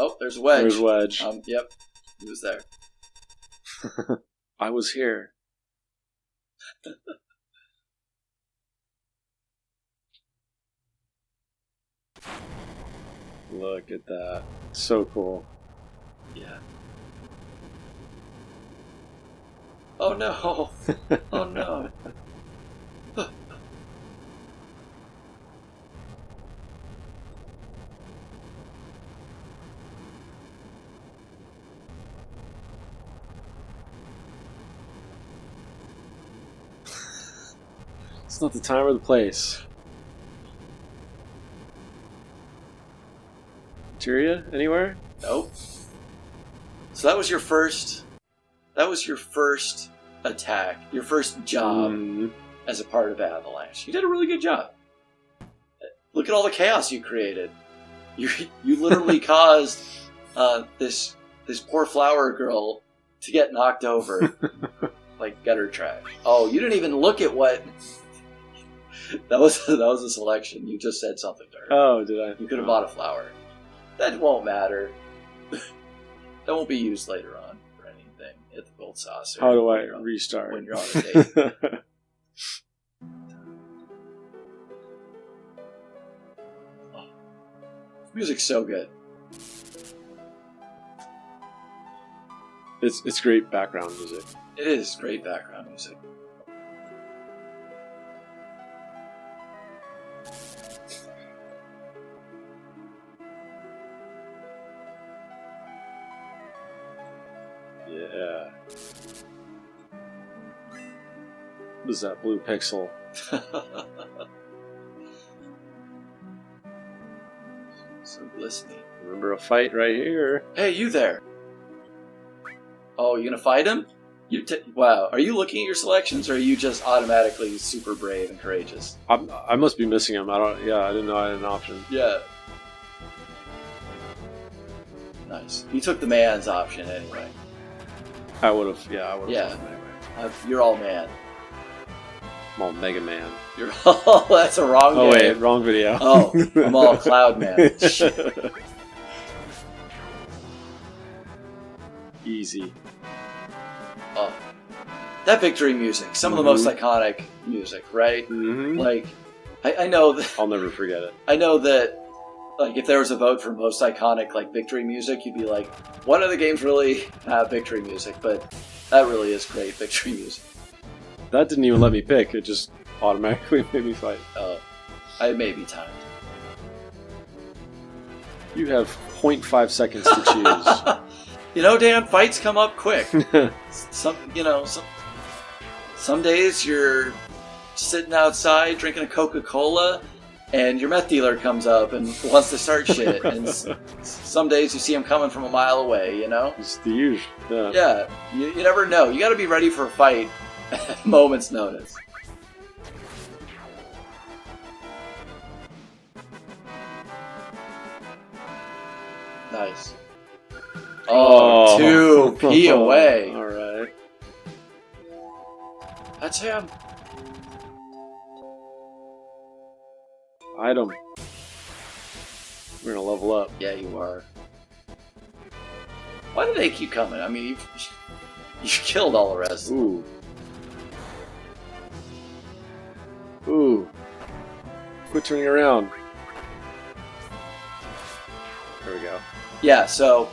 Oh, there's Wedge. There's Wedge. Yep. He was there. I was here. Look at that. So cool. Yeah. Oh no! Oh no! It's not the time or the place. Materia? Anywhere? Nope. So that was your first. That was your first attack. Your first job as a part of Avalanche. You did a really good job. Look at all the chaos you created. You literally caused this poor flower girl to get knocked over like gutter trash. Oh, you didn't even look at what. That was a selection. You just said something to her. Oh, did I? You could have bought a flower. That won't matter. That won't be used later on for anything. Hit the gold saucer. How do I restart? When you're on a date. Oh. Music's so good. It's great background music. It is great background music. Yeah. What is that blue pixel? So glistening. Remember a fight right here. Hey, you there. Oh, you gonna fight him? Wow. Are you looking at your selections, or are you just automatically super brave and courageous? I must be missing him. I didn't know I had an option. Yeah. Nice. You took the man's option anyway. I would have. Yeah. Anyway. You're all man. I'm all Mega Man. You're all. That's a wrong game. Oh wait, wrong video. Oh, I'm all Cloud Man. Shit. Easy. Oh, that victory music. Some of the most iconic music, right? Mm-hmm. Like, I know that. I'll never forget it. I know that. Like, if there was a vote for most iconic, like, victory music, you'd be like, what other games really have victory music? But that really is great victory music. That didn't even let me pick. It just automatically made me fight. Oh, I may be timed. You have 0.5 seconds to choose. You know, Dan, fights come up quick. Some days you're sitting outside drinking a Coca-Cola, and your meth dealer comes up and wants to start shit. And some days you see him coming from a mile away, you know? It's the usual. Yeah. Yeah, you never know. You got to be ready for a fight at a moment's notice. Nice. Oh, 2P away. All right. That's him. Item. We're gonna level up. Yeah, you are. Why do they keep coming? I mean, you've killed all the rest. Ooh. Ooh. Quit turning around. There we go. Yeah, so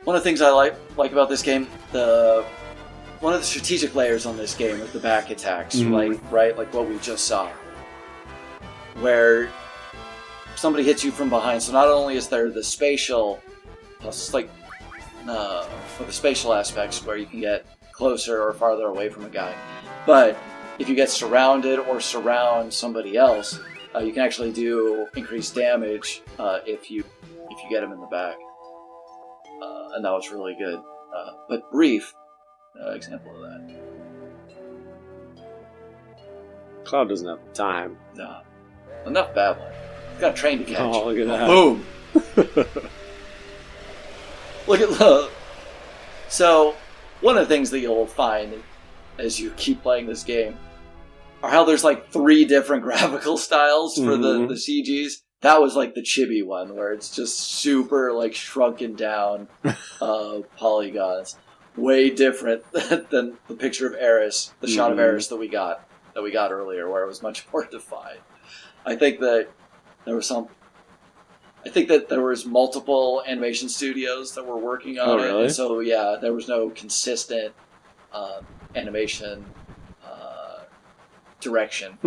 one of the things I like about this game, one of the strategic layers on this game is the back attacks, like what we just saw, where somebody hits you from behind. So not only is there the spatial, the spatial aspects where you can get closer or farther away from a guy, but if you get surrounded or surround somebody else, you can actually do increased damage if you get him in the back. And that was really good. But brief example of that. Cloud doesn't have time. No. Enough babbling. He's got a train to catch. Oh, look at that. Boom! Look at So, one of the things that you'll find as you keep playing this game are how there's like 3 different graphical styles for the CGs. That was like the chibi one where it's just super like shrunken down polygons. Way different than the picture of Eris, the shot of Eris that we got earlier, where it was much more defined. I think that there was multiple animation studios that were working on it, really? and so yeah, there was no consistent animation direction.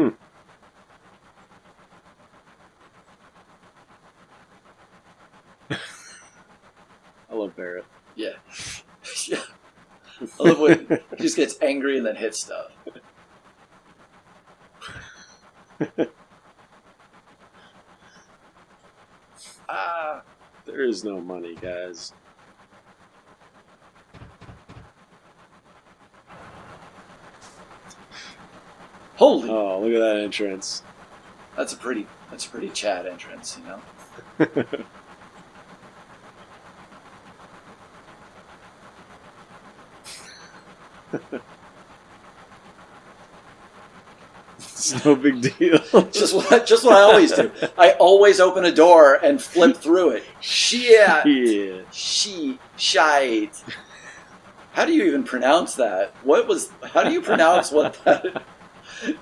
I love Barrett. Yeah. Yeah. I love when he just gets angry and then hits stuff. There is no money, guys. Holy! Oh, look at that entrance. That's a pretty Chad entrance, you know? It's no big deal. just what I always do. I always open a door and flip through it. Shit! Yeah. Shite. How do you even pronounce that? How do you pronounce what that... I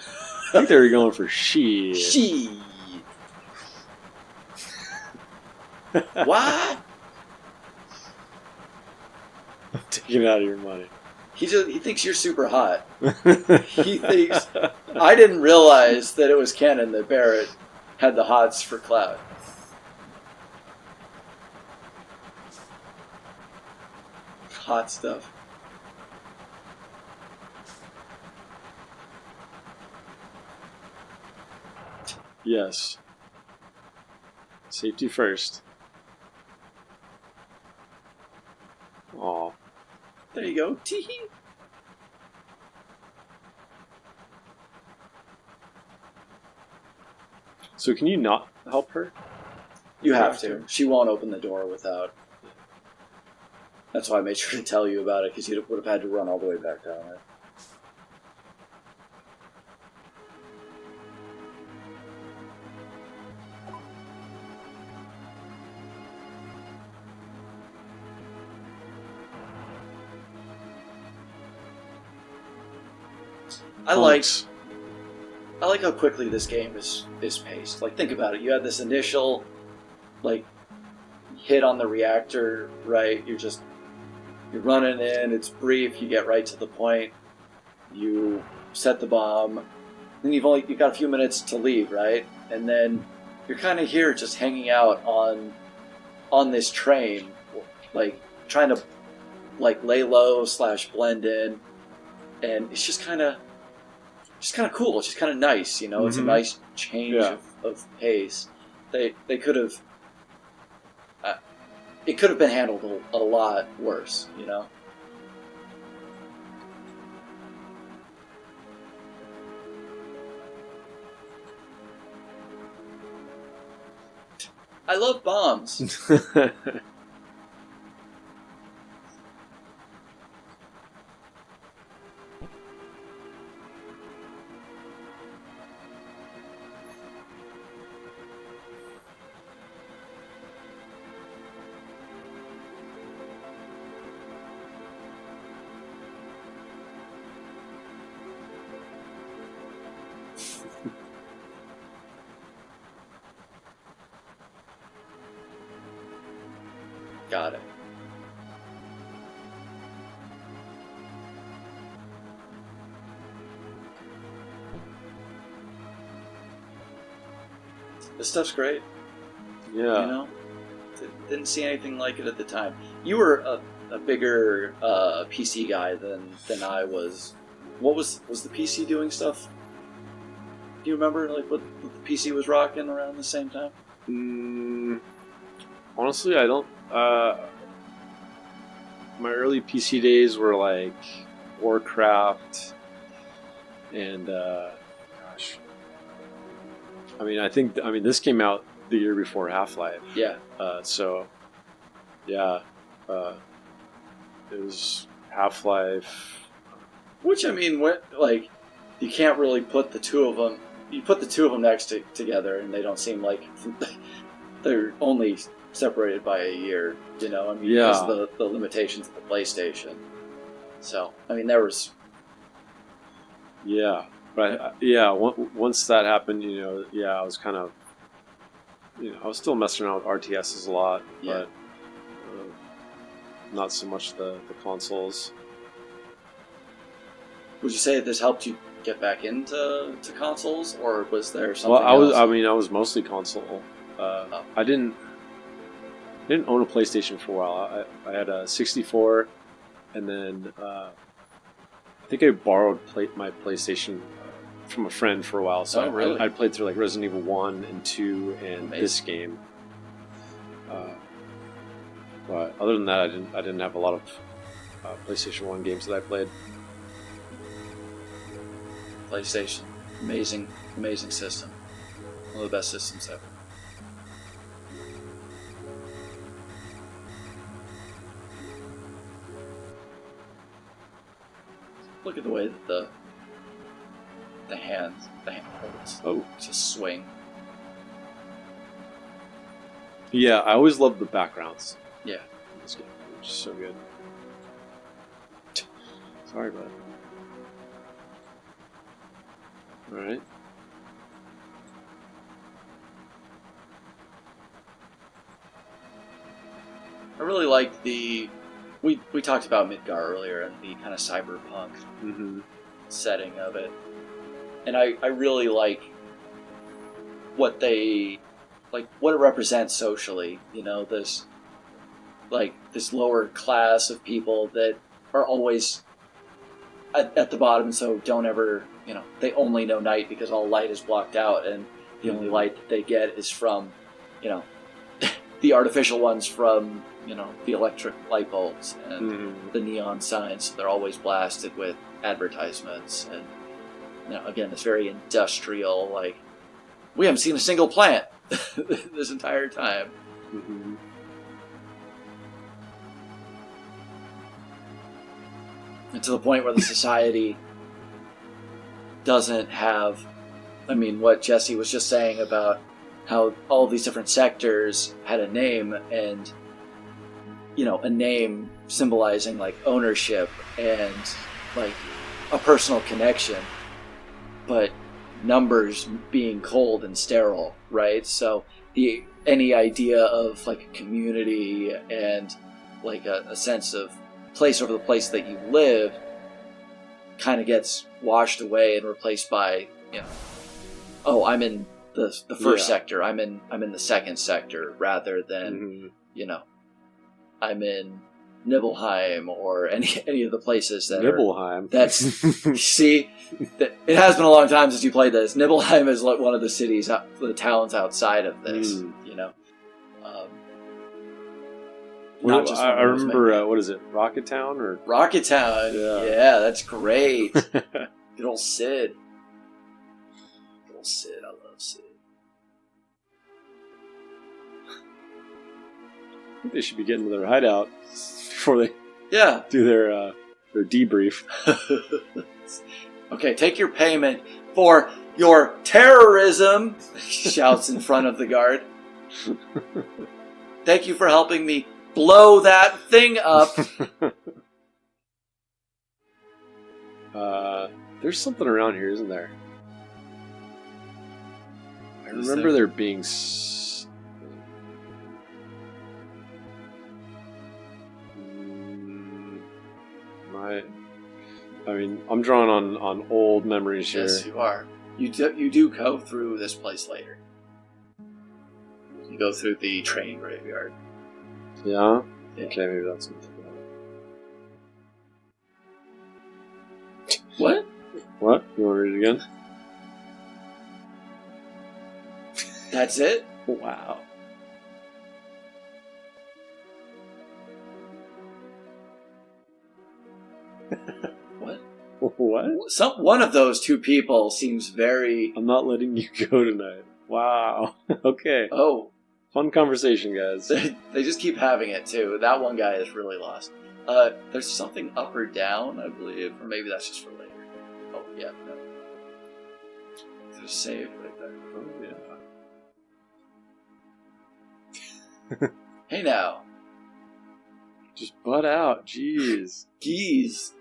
think they were going for shit. Shit. What? I'm taking it out of your money. He thinks you're super hot. He thinks... I didn't realize that it was canon that Barrett had the hots for Cloud. Hot stuff. Yes. Safety first. Aw. There you go. Tee-hee. So can you not help her? You have to. She won't open the door without. That's why I made sure to tell you about it, because you would have had to run all the way back down there. I like how quickly this game is paced. Like, think about it. You had this initial, like, hit on the reactor, right? You're running in. It's brief. You get right to the point. You set the bomb. Then you've got a few minutes to leave, right? And then you're kind of here, just hanging out on this train, like trying to like lay low / blend in, and it's just kind of cool. It's just kind of nice, you know. It's a nice change of pace. They could have. It could have been handled a lot worse, you know. I love bombs. Got it. This stuff's great. Yeah. You know? Didn't see anything like it at the time. You were a bigger PC guy than I was. What was the PC doing stuff? Do you remember like what the PC was rocking around the same time? Honestly, I don't. My early PC days were like Warcraft and gosh. I mean, this came out the year before Half-Life. Yeah. So, yeah, it was Half-Life. Which I mean, what like you can't really put the two of them you put the two of them together, and they don't seem like they're only separated by a year. You know, I mean, because of the limitations of the PlayStation. So, I mean, there was. Yeah, but once that happened, you know, I was kind of, you know, I was still messing around with RTSs a lot, but not so much the consoles. Would you say that this helped you get back into consoles, or was there something else? Well, I was mostly console. I didn't own a PlayStation for a while. I had a 64, and then I think I borrowed my PlayStation from a friend for a while. So really? I played through like Resident Evil 1 and 2 and this game. But other than that, I didn't have a lot of PlayStation 1 games that I played. PlayStation, amazing system. One of the best systems ever. Look at the way that the hand holds. Just swing. Yeah, I always loved the backgrounds. Yeah. This game is just so good. Sorry, bud. Alright. I really like the... We talked about Midgar earlier and the kind of cyberpunk setting of it. And I really like what it represents socially. You know, this lower class of people that are always at the bottom, so don't ever, you know, they only know night because all light is blocked out, and the only light that they get is from, you know, the artificial ones from, you know, the electric light bulbs and the neon signs. So they're always blasted with advertisements, and, you know, again, it's very industrial. Like, we haven't seen a single plant this entire time. Mm-hmm. And to the point where the society doesn't have, I mean, what Jesse was just saying about how all these different sectors had a name, and, you know, a name symbolizing like ownership and like a personal connection, but numbers being cold and sterile, right? So any idea of like a community and like a sense of place over the place that you live kind of gets washed away and replaced by, you know, oh, I'm in the first sector, I'm in the second sector, rather than you know, I'm in Nibelheim or any of the places that Nibelheim. That's see, it has been a long time since you played this. Nibelheim is like one of the cities, the towns outside of this. You know. I remember, what is it, Rocket Town? Or Rocket Town, yeah, that's great. Good old Sid. Good old Sid, I love Sid. I think they should be getting to their hideout before they do their debrief. Okay, take your payment for your terrorism, he shouts in front of the guard. Thank you for helping me blow that thing up. There's something around here, isn't there? I remember there being... I mean, I'm drawing on old memories here. Yes, you are. You do go through this place later. You go through the train graveyard. Yeah? Okay, maybe that's something. What? What? You want to read it again? That's it? Wow. What? What? One of those two people seems very... I'm not letting you go tonight. Wow. Okay. Oh. Fun conversation, guys. They just keep having it, too. That one guy is really lost. There's something up or down, I believe. Or maybe that's just for later. Oh, yeah. No. There's a save right there. Oh, yeah. Hey now. Just butt out. Jeez. Geez.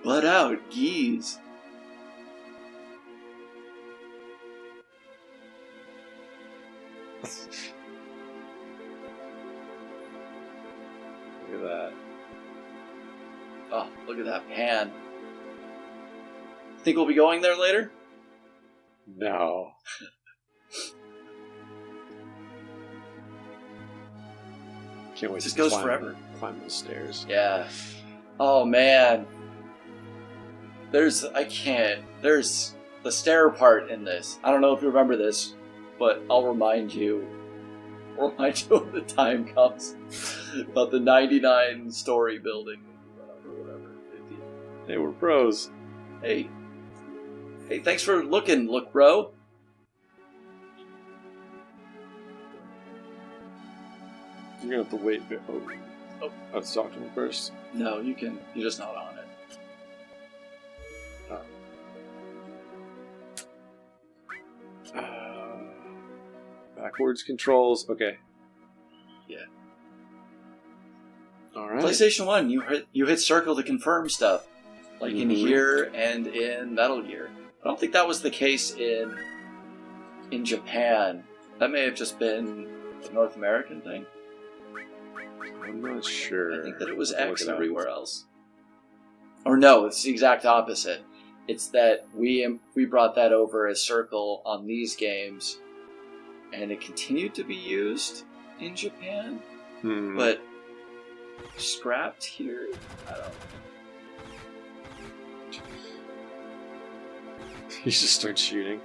Butt out. Geez. Look at that. Oh, look at that pan. Think we'll be going there later? No. Can't wait It just to goes forever. Climb those stairs. Yeah. Oh man. There's the stair part in this. I don't know if you remember this, but I'll remind you when the time comes about the 99 story building or whatever. Hey, we're pros. Hey, thanks for looking, look bro. You're gonna have to wait a bit. Oh, I have to talk to him first. No, you're just not on it. Backwards controls. Okay. Yeah. All right. PlayStation 1, you hit circle to confirm stuff, like in here and in Metal Gear. I don't think that was the case in Japan. That may have just been a North American thing. I'm not sure. I think that it was X everywhere else. Or no, it's the exact opposite. It's that we brought that over as circle on these games, and it continued to be used in Japan, but scrapped here. I don't know. He just starts shooting.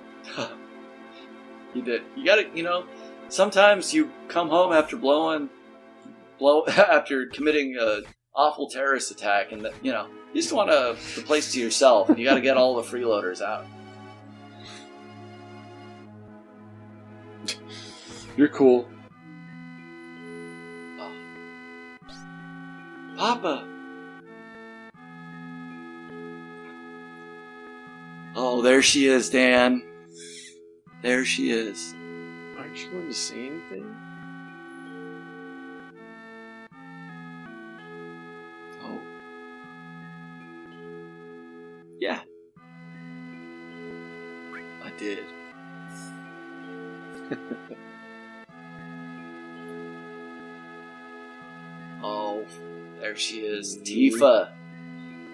You did. You gotta, sometimes you come home after after committing an awful terrorist attack, and you just want the place to yourself, and you gotta get all the freeloaders out. You're cool. Oh. Papa! Oh, there she is, Dan. There she is. Aren't you going to say anything? Oh. Yeah. I did. Oh, there she is. Tifa.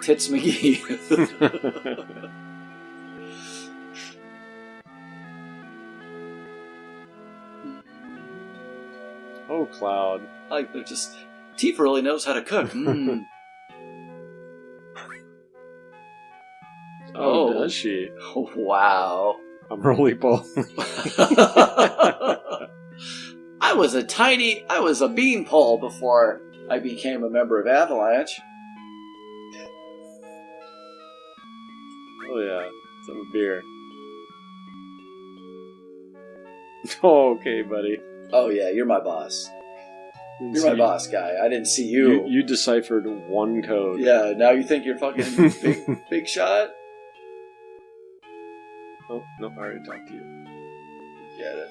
Tits McGee. Oh, Cloud. Like, they're just... Tifa really knows how to cook. Mm. Oh, does she? Oh, wow. I'm really ball. I was a beanpole before I became a member of Avalanche. Oh yeah, let's have a beer. Oh, okay, buddy. Oh yeah, you're my boss. You're my boss, guy. I didn't see you. You deciphered one code. Yeah, now you think you're fucking big shot? Oh, no, I already talked to you. Get it.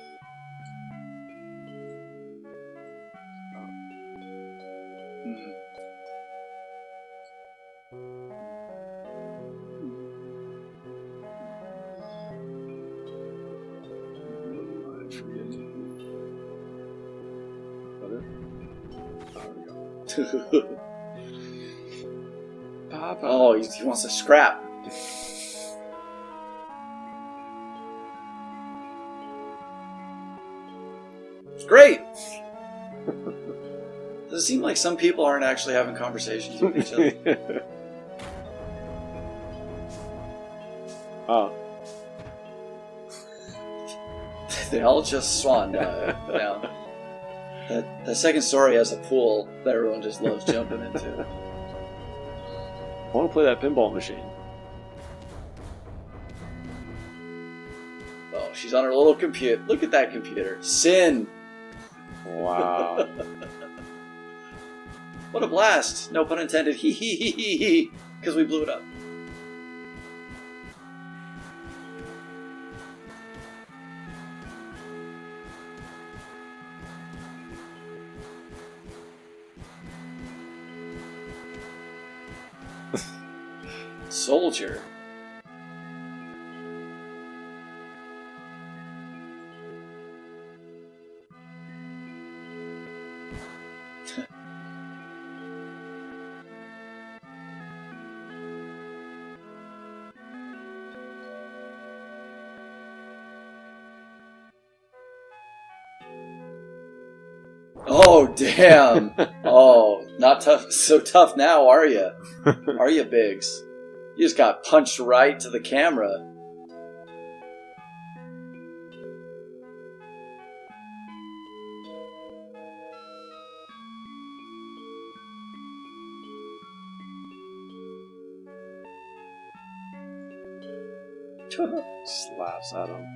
Papa. Oh, he wants to scrap. It's great. Does it seem like some people aren't actually having conversations with each other? Oh. They all just swan dive down. The second story has a pool that everyone just loves jumping into. I want to play that pinball machine. Oh, she's on her little computer. Look at that computer. Sin! Wow. What a blast! No pun intended. Hee hee hee hee hee. Because we blew it up. Soldier. Oh, damn. Oh, not tough. So tough now, are you? Are you, Biggs? You just got punched right to the camera. Slaps at him.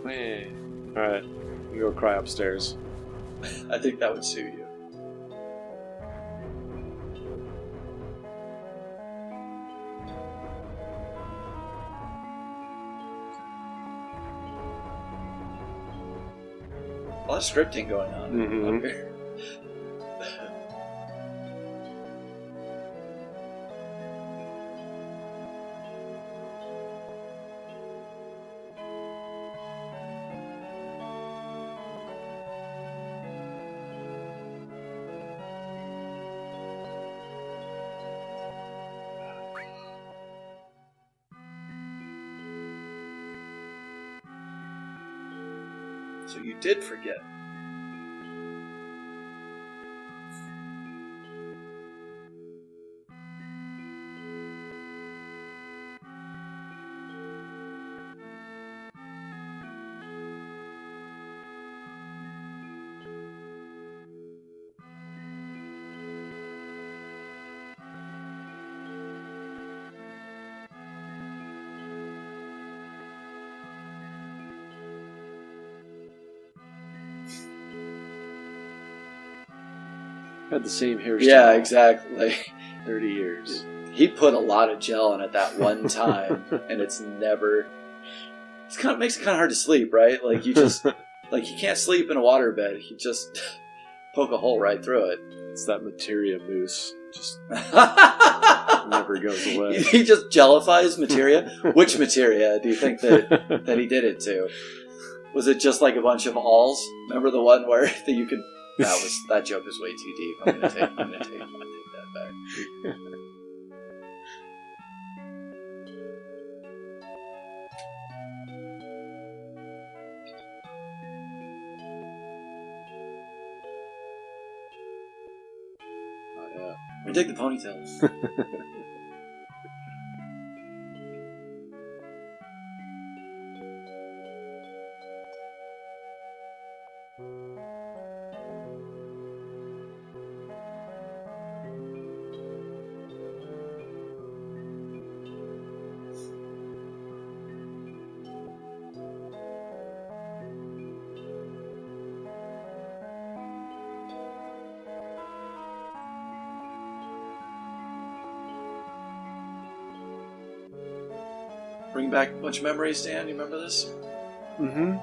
Man. Alright, I'm gonna go cry upstairs. I think that would suit you. A lot of scripting going on up here. So you did forget. Had the same hairstyle. Yeah, exactly. 30 years. He put a lot of gel in it that one time, and it's never. It kind of makes it kind of hard to sleep, right? Like you just, like you can't sleep in a waterbed. You just poke a hole right through it. It's that materia mousse. Just never goes away. He just jellifies materia. Which materia do you think that he did it to? Was it just like a bunch of alls? Remember the one where that you could? That joke is way too deep. I'm gonna take that back. Oh yeah. I dig the ponytails. Bring back a bunch of memories, Dan. You remember this? Mm-hmm.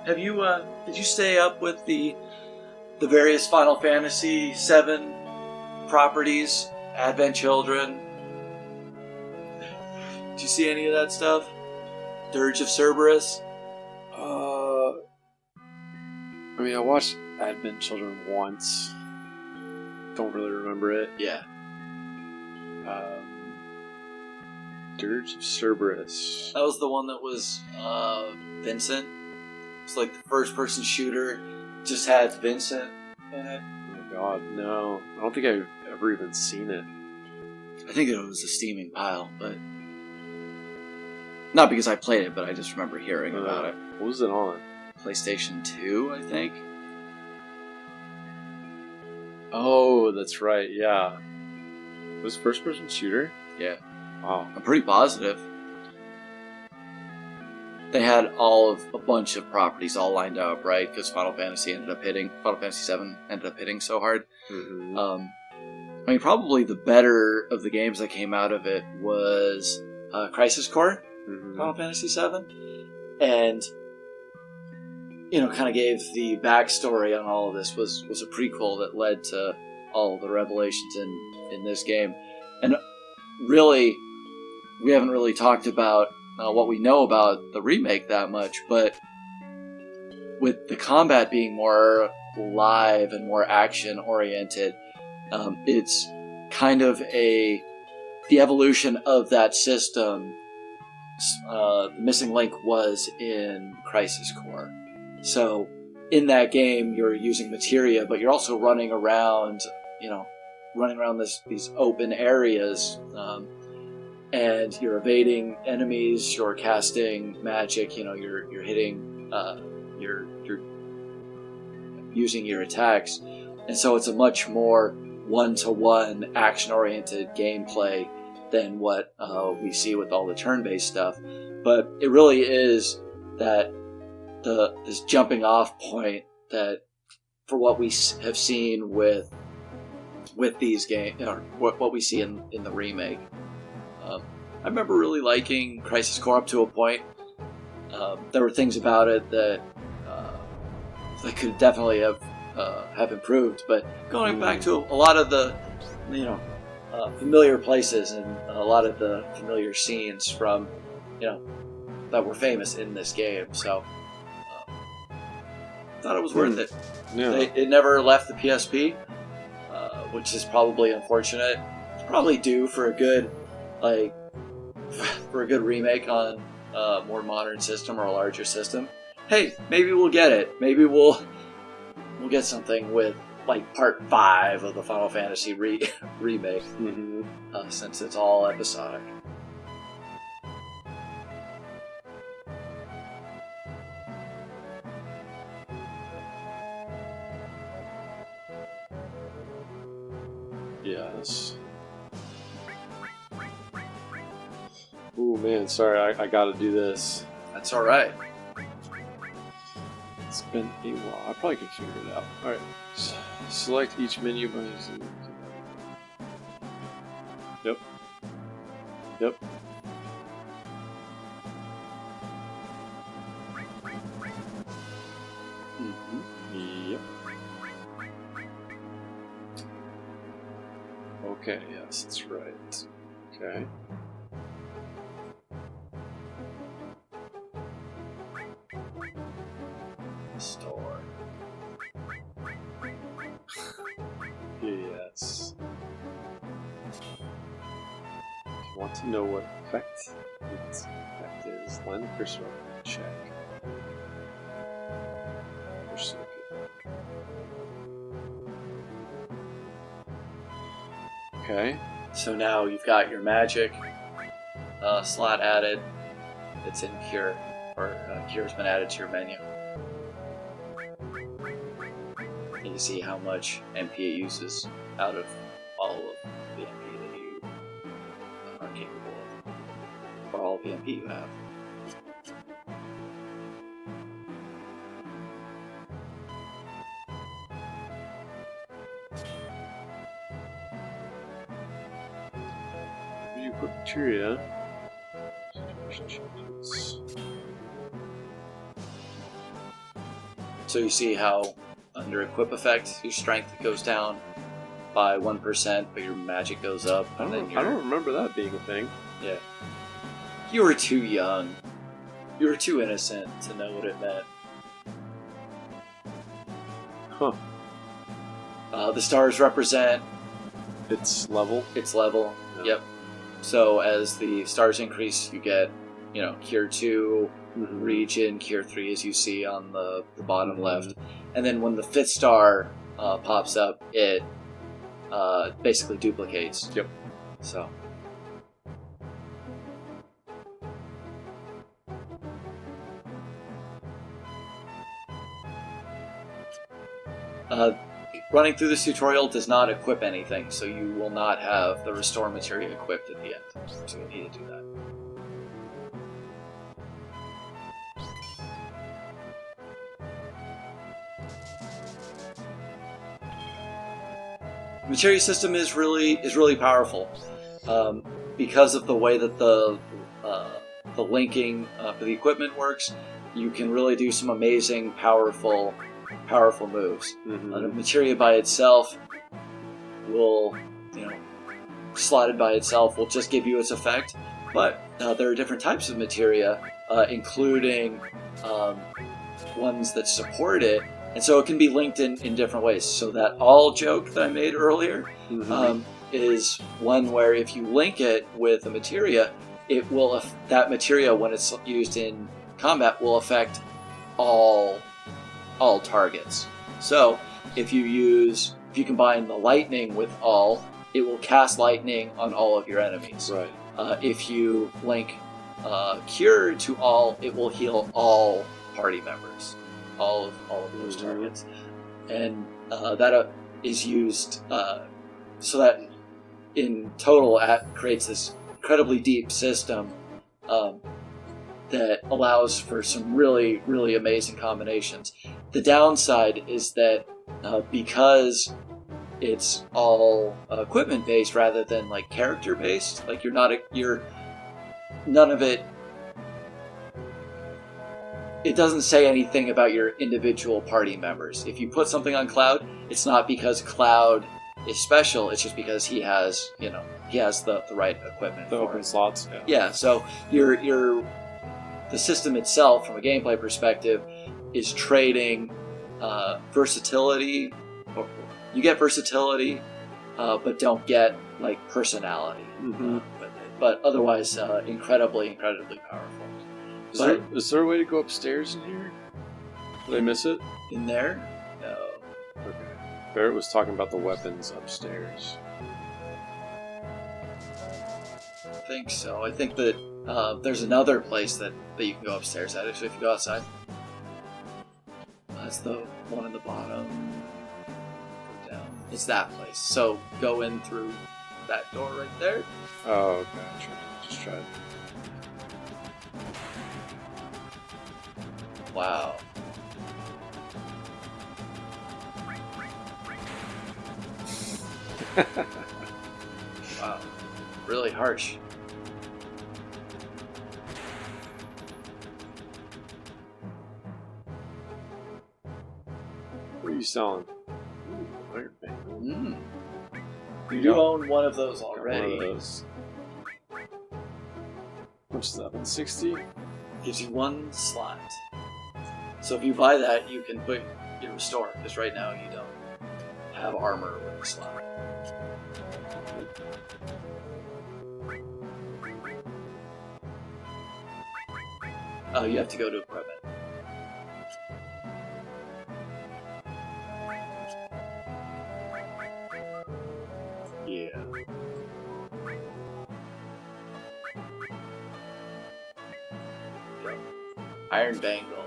Have you? Did you stay up with the various Final Fantasy VII properties? Advent Children. Did you see any of that stuff? Dirge of Cerberus. I mean, I watched Advent Children once. Don't really remember it. Yeah. Dirge of Cerberus. That was the one that was Vincent. It's like the first-person shooter. Just had Vincent in it. Oh god, no. I don't think I've ever even seen it. I think it was a steaming pile, but not because I played it, but I just remember hearing about it. What was it on? PlayStation 2, I think. Oh, that's right, yeah. It was first-person shooter? Yeah. Wow. I'm pretty positive. They had a bunch of properties all lined up, right? Because Final Fantasy VII ended up hitting so hard. Mm-hmm. I mean, probably the better of the games that came out of it was Crisis Core, Mm-hmm. Final Fantasy VII, and kind of gave the backstory on all of this. Was a prequel that led to all the revelations in this game, and really, we haven't really talked about what we know about the remake that much, but with the combat being more live and more action oriented, it's kind of the evolution of that system. The missing link was in Crisis Core. So in that game, you're using materia, but you're also running around these open areas, and you're evading enemies. You're casting magic. You're hitting. You're using your attacks, and so it's a much more one-to-one action-oriented gameplay than what we see with all the turn-based stuff. But it really is that this jumping-off point that for what we have seen with these games, or what we see in the remake. I remember really liking Crisis Core up to a point. There were things about it that could definitely have improved, but going back to a lot of the familiar places and a lot of the familiar scenes from that were famous in this game, so thought it was worth it. Yeah. It never left the PSP, which is probably unfortunate. It's probably due for a good remake on a more modern system or a larger system. Hey, maybe we'll get it. Maybe we'll get something with part 5 of the Final Fantasy remake, Mm-hmm. since it's all episodic. Yes. Ooh, man, sorry, I gotta do this. That's all right. It's been a while. I probably can figure it out. Alright. Select each menu by using... Yep. Yep. Mm-hmm. Yep. Okay, yes, that's right. Okay. Store. Yes. If you want to know what its effect is, line the cursor up and check. Or circuit. Okay. So now you've got your magic slot added. It's in Cure, or Cure's been added to your menu. And you see how much MP it uses out of all of the MP that you are capable of, or all of the MP you have. You put materia. Situation changes. So you see how under equip effect, your strength goes down by 1%, but your magic goes up. I don't remember that being a thing. Yeah. You were too young. You were too innocent to know what it meant. Huh. The stars represent Its level? its level. Yeah. Yep. So as the stars increase, you get, Cure 2, Mm-hmm. region, Cure 3, as you see on the bottom left. And then when the 5th star pops up, it basically duplicates. Yep. So. running through this tutorial does not equip anything, so you will not have the restore materia equipped at the end. So you need to do that. The materia system is really powerful because of the way that the linking for the equipment works. You can really do some amazing, powerful moves. Mm-hmm. The materia by itself will, slotted by itself will just give you its effect. But there are different types of materia, including ones that support it. And so it can be linked in different ways. So that all joke that I made earlier is one where if you link it with a materia, it will that materia, when it's used in combat, will affect all targets. So if you combine the lightning with all, it will cast lightning on all of your enemies. Right. If you link cure to all, it will heal all party members. All of those targets, and that is used so that in total creates this incredibly deep system that allows for some really amazing combinations. The downside is that because it's all equipment based rather than like character based, like none of it. It doesn't say anything about your individual party members. If you put something on Cloud, it's not because Cloud is special. It's just because he has the right equipment. The open slots. Yeah. So the system itself, from a gameplay perspective, is trading versatility. You get versatility, but don't get like personality. Mm-hmm. But otherwise, incredibly powerful. Is there a way to go upstairs in here? Did I miss it? In there? No. Okay. Barrett was talking about the weapons upstairs. I think so. I think that there's another place that you can go upstairs at. Actually, if you go outside. That's the one in the bottom. Go down. It's that place. So go in through that door right there. Oh, okay. Just try it. Wow. Wow. Really harsh. What are you selling? Ooh, Iron Bangle. You own one of those Got already. one of those. Which is that? 160? Gives you one slot. So if you buy that, you can put your restore, because right now you don't have armor with the slot. Oh, you have to go to equipment. Yeah. Iron Bangle.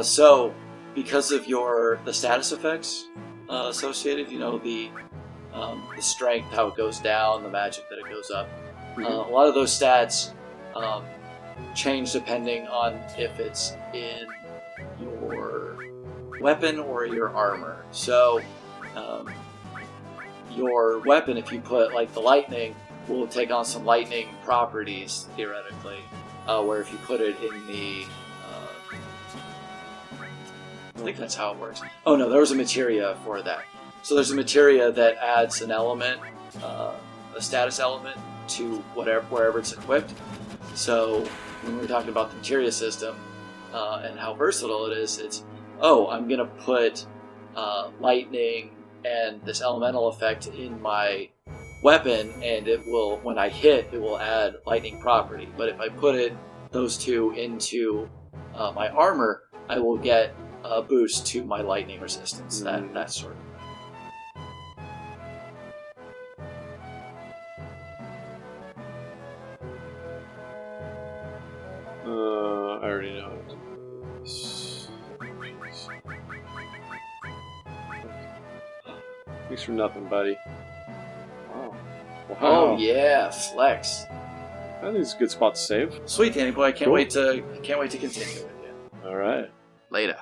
So, because of the status effects associated, the strength, how it goes down, the magic that it goes up, a lot of those stats change depending on if it's in your weapon or your armor. So, your weapon, if you put like the lightning, will take on some lightning properties theoretically. Where if you put it in the I think that's how it works. Oh no, there was a materia for that. So there's a materia that adds an element, a status element, to wherever it's equipped. So when we were talking about the materia system and how versatile it is, it's I'm gonna put lightning and this elemental effect in my weapon, and it will, when I hit, it will add lightning property. But if I put those two into my armor, I will get a boost to my lightning resistance, that sort of thing. I already know it. Thanks for nothing, buddy. Wow. Oh yeah, flex. I think it's a good spot to save. Sweet, Danny boy. I can't Cool. wait to continue with you. All right. Later.